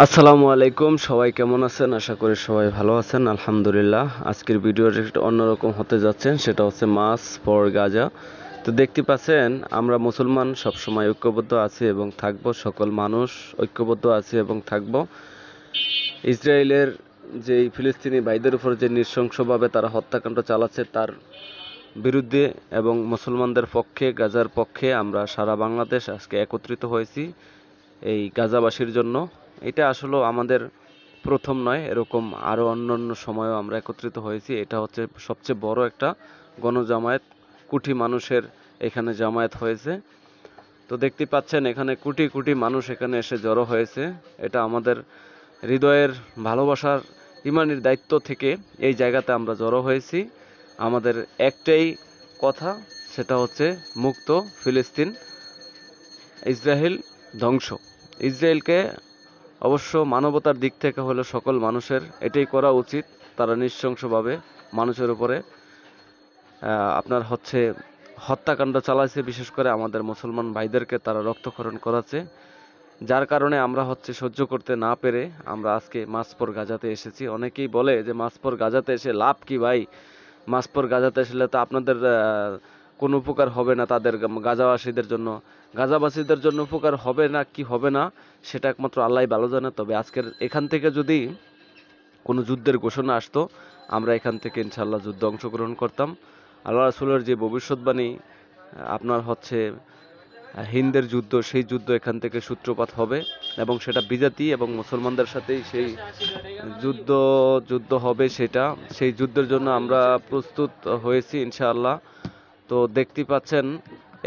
আসসালামু আলাইকুম, সবাই কেমন আছেন? আশা করি সবাই ভালো আছেন। আলহামদুলিল্লাহ। আজকের ভিডিওটা একটু অন্যরকম হতে যাচ্ছে, সেটা হচ্ছে মাস ফর গাজা। তো দেখতে পাচ্ছেন, আমরা মুসলমান সবসময় ঐক্যবদ্ধ আছি এবং থাকব, সকল মানুষ ঐক্যবদ্ধ আছে এবং থাকব। ইসরায়েলের যেই ফিলিস্তিনি ভাইদের উপর যে নৃশংসভাবে তারা হত্যাকাণ্ড চালাচ্ছে তার বিরুদ্ধে এবং মুসলমানদের পক্ষে, গাজার পক্ষে আমরা সারা বাংলাদেশ আজকে একত্রিত হয়েছি এই গাজাবাসীর জন্য। এটা আসলে আমাদের প্রথম নয়, এরকম আরও অন্যান্য সময়ও আমরা একত্রিত হয়েছি। এটা হচ্ছে সবচেয়ে বড় একটা গণজামায়াত, কোটি মানুষের এখানে জামায়াত হয়েছে। তো দেখতে পাচ্ছেন এখানে কোটি কোটি মানুষ এখানে এসে জড়ো হয়েছে। এটা আমাদের হৃদয়ের ভালোবাসার ইমানির দায়িত্ব থেকে এই জায়গাতে আমরা জড়ো হয়েছি। আমাদের একটাই কথা, সেটা হচ্ছে মুক্ত ফিলিস্তিন, ইসরায়েল ধ্বংস। ইসরায়েলকে অবশ্য মানবতার দিক থেকে হলে সকল মানুষের এটাই করা উচিত। তারা নৃশংসভাবে মানুষের উপরে আপনার হচ্ছে হত্যাকাণ্ড চালাইছে, বিশেষ করে আমাদের মুসলমান ভাইদেরকে তারা রক্তক্ষরণ করাচ্ছে, যার কারণে আমরা হচ্ছে সহ্য করতে না পেরে আমরা আজকে মাসপর গাজাতে এসেছি। অনেকেই বলে যে মাসপর গাজাতে এসে লাভ কি ভাই? মাসপর গাজাতে আসলে তো আপনাদের কোনো উপকার হবে না, তাদের গাজাবাসীদের জন্য, গাজাবাসীদের জন্য উপকার হবে না কি হবে না সেটা একমাত্র আল্লাহই ভালো জানে। তবে আজকের এখান থেকে যদি কোনো যুদ্ধের ঘোষণা আসতো, আমরা এখান থেকে ইনশাআল্লাহ যুদ্ধে অংশগ্রহণ করতাম। আল্লাহ রাসূলের যে ভবিষ্যৎবাণী আপনার হচ্ছে হিন্দের যুদ্ধ, সেই যুদ্ধ এখান থেকে সূত্রপাত হবে এবং সেটা বিজাতি এবং মুসলমানদের সাথেই সেই যুদ্ধ যুদ্ধ হবে। সেই যুদ্ধের জন্য আমরা প্রস্তুত হয়েছি ইনশাআল্লাহ। তো দেখতে পাচ্ছেন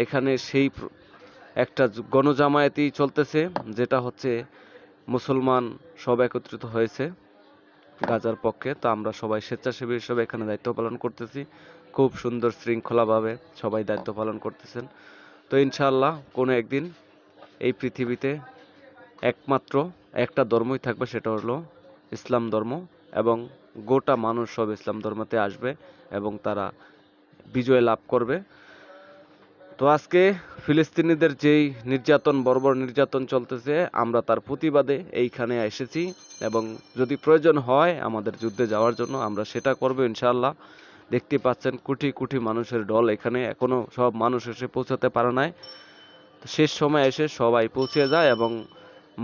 এখানে সেই একটা গণজামায়াতই চলতেছে, যেটা হচ্ছে মুসলমান সব একত্রিত হয়েছে গাজার পক্ষে। তো আমরা সবাই স্বেচ্ছাসেবী হিসেবে এখানে দায়িত্ব পালন করতেছি, খুব সুন্দর শৃঙ্খলাভাবে সবাই দায়িত্ব পালন করতেছেন। তো ইনশাআল্লাহ কোনো একদিন এই পৃথিবীতে একমাত্র একটা ধর্মই থাকবে, সেটা হলো ইসলাম ধর্ম, এবং গোটা মানুষ সব ইসলাম ধর্মতে আসবে এবং তারা বিজয় লাভ করবে। তো আজকে ফিলিস্তিনিদের যেই নির্যাতন, বর্বর নির্যাতন চলতেছে, আমরা তার প্রতিবাদে এইখানে এসেছি এবং যদি প্রয়োজন হয় আমাদের যুদ্ধে যাওয়ার জন্য, আমরা সেটা করব ইনশাআল্লাহ। দেখতে পাচ্ছেন কোটি কোটি মানুষের ঢল এখানে, এখনো সব মানুষ এসে পৌঁছাতে পারে নাই। শেষ সময় এসে সবাই পৌঁছে যায় এবং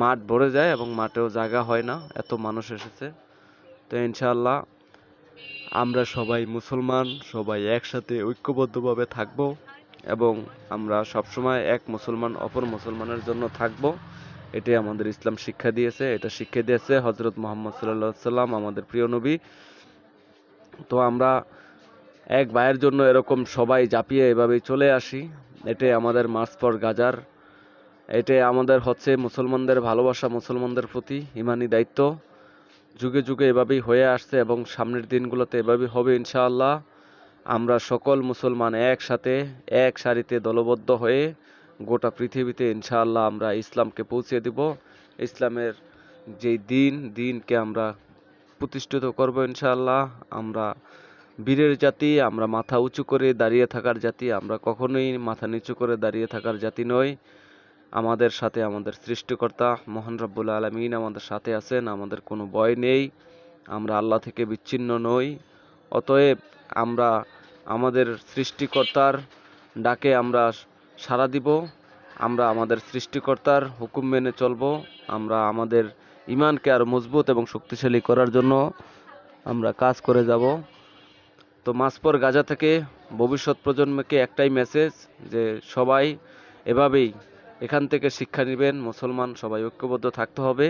মাঠ ভরে যায় এবং মাঠেও জায়গা হয় না, এত মানুষ এসেছে। তো ইনশাআল্লাহ আমরা সবাই মুসলমান, সবাই একসাথে ঐক্যবদ্ধভাবে থাকব এবং আমরা সবসময় এক মুসলমান অপর মুসলমানের জন্য থাকব। এটাই আমাদের ইসলাম শিক্ষা দিয়েছে, এটা শিক্ষা দিয়েছে হযরত মুহাম্মদ সাল্লাল্লাহু আলাইহি সাল্লাম, আমাদের প্রিয় নবী। তো আমরা এক ভাইয়ের জন্য এরকম সবাই ঝাঁপিয়ে এভাবেই চলে আসি। এটাই আমাদের মার্চ ফর গাজার, এটাই আমাদের হচ্ছে মুসলমানদের ভালোবাসা, মুসলমানদের প্রতি ইমানি দায়িত্ব। যুগে যুগে এভাবেই হয়ে আসছে এবং সামনের দিনগুলোতে এভাবেই হবে ইনশাআল্লাহ। আমরা সকল মুসলমান একসাথে এক সারিতে দলবদ্ধ হয়ে গোটা পৃথিবীতে ইনশাআল্লাহ আমরা ইসলামকে পৌঁছে দিব। ইসলামের যেই দিনকে আমরা প্রতিষ্ঠিত করব ইনশাআল্লাহ। আমরা বীরের জাতি, আমরা মাথা উঁচু করে দাঁড়িয়ে থাকার জাতি, আমরা কখনোই মাথা নিচু করে দাঁড়িয়ে থাকার জাতি নই। আমাদের সাথে আমাদের সৃষ্টিকর্তা মহান রব্বুল আলামিন আমাদের সাথে আছেন, আমাদের কোনো ভয় নেই, আমরা আল্লাহ থেকে বিচ্ছিন্ন নই। অতএব আমরা আমাদের সৃষ্টিকর্তার ডাকে আমরা সাড়া দিব, আমরা আমাদের সৃষ্টিকর্তার হুকুম মেনে চলব, আমরা আমাদের ঈমানকে আরো মজবুত এবং শক্তিশালী করার জন্য আমরা কাজ করে যাব। তো মাসপর গাজা থেকে ভবিষ্যৎ প্রজন্মকে একটাই মেসেজ, যে সবাই এভাবেই এখান থেকে শিক্ষা নেবেন। মুসলমান সবাই ঐক্যবদ্ধ থাকতে হবে,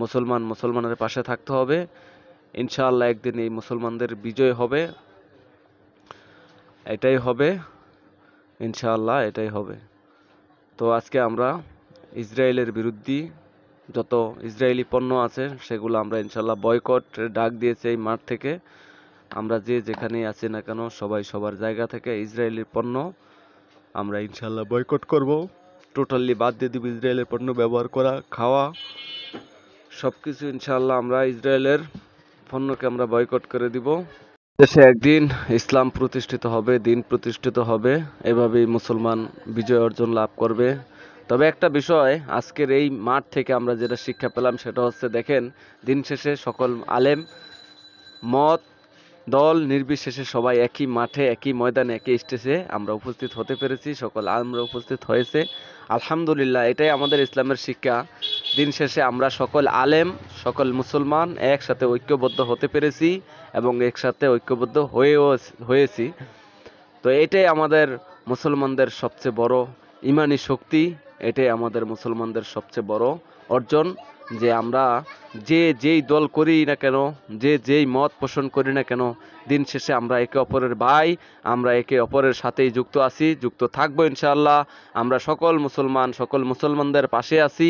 মুসলমান মুসলমানের পাশে থাকতে হবে। ইনশাআল্লাহ একদিন এই মুসলমানদের বিজয় হবে, এটাই হবে ইনশাআল্লাহ, এটাই হবে। তো আজকে আমরা ইসরায়েলের বিরুদ্ধে যত ইসরায়েলি পণ্য আছে সেগুলো আমরা ইনশাআল্লাহ বয়কট ডাক দিয়েছি এই মাঠ থেকে। আমরা যে যেখানেই আছি না কেন সবাই সবার জায়গা থেকে ইসরায়েলি পণ্য আমরা ইনশাআল্লাহ বয়কট করব, টোটালি বাদ দিয়ে দিব ইসরায়েলের পণ্য ব্যবহার করা, খাওয়া, সবকিছু ইনশাআল্লাহ আমরা ইসরায়েলের পণ্যকে আমরা বয়কট করে দিব। দেশে একদিন ইসলাম প্রতিষ্ঠিত হবে, দিন প্রতিষ্ঠিত হবে, এভাবেই মুসলমান বিজয় অর্জন লাভ করবে। তবে একটা বিষয় আজকের এই মাঠ থেকে আমরা যেটা শিক্ষা পেলাম সেটা হচ্ছে, দেখেন দিন শেষে সকল আলেম, মত, দল নির্বিশেষে সবাই একই মাঠে, একই ময়দানে, একই স্টেজে আমরা উপস্থিত হতে পেরেছি, সকল আলেমরা উপস্থিত হয়েছে। আলহামদুলিল্লাহ, এটাই আমাদের ইসলামের শিক্ষা। দিন শেষে আমরা সকল আলেম, সকল মুসলমান একসাথে ঐক্যবদ্ধ হতে পেরেছি এবং একসাথে ঐক্যবদ্ধ হয়েছি। তো এটাই আমাদের মুসলমানদের সবচেয়ে বড় ইমানি শক্তি, এটাই আমাদের মুসলমানদের সবচেয়ে বড় অর্জন, যে আমরা যেই দল করি না কেন, যেই মত পোষণ করি না কেন, দিন শেষে আমরা একে অপরের ভাই, আমরা একে অপরের সাথেই যুক্ত আছি, যুক্ত থাকবো ইনশাআল্লাহ। আমরা সকল মুসলমানদের পাশে আছি।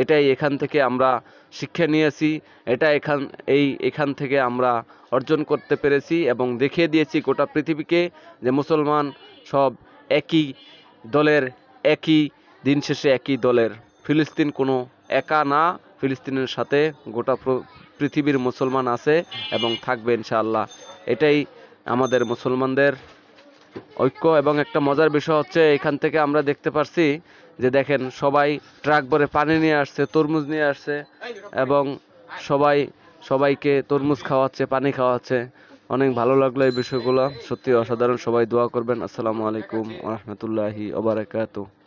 এটাই এখান থেকে আমরা শিক্ষা নিয়েছি, এটা এখান থেকে আমরা অর্জন করতে পেরেছি এবং দেখিয়ে দিয়েছি গোটা পৃথিবীকে যে মুসলমান সব একই দলের, একই দিন শেষে একই দলের। ফিলিস্তিন কোনো একা না, ফিলিস্তিনের সাথে গোটা পৃথিবীর মুসলমান আছে এবং থাকবে ইনশাআল্লাহ। এটাই আমাদের মুসলমানদের ঐক্য। এবং একটা মজার বিষয় হচ্ছে, এখান থেকে আমরা দেখতে পারছি যে দেখেন সবাই ট্রাক ভরে পানি নিয়ে আসছে, তরমুজ নিয়ে আসছে এবং সবাইকে তরমুজ খাওয়াচ্ছে, পানি খাওয়াচ্ছে। অনেক ভালো লাগলো এই বিষয়গুলো, সত্যি অসাধারণ। সবাই দোয়া করবেন। আসসালামু আলাইকুম ওয়া রাহমাতুল্লাহি ওয়া বারাকাতুহু।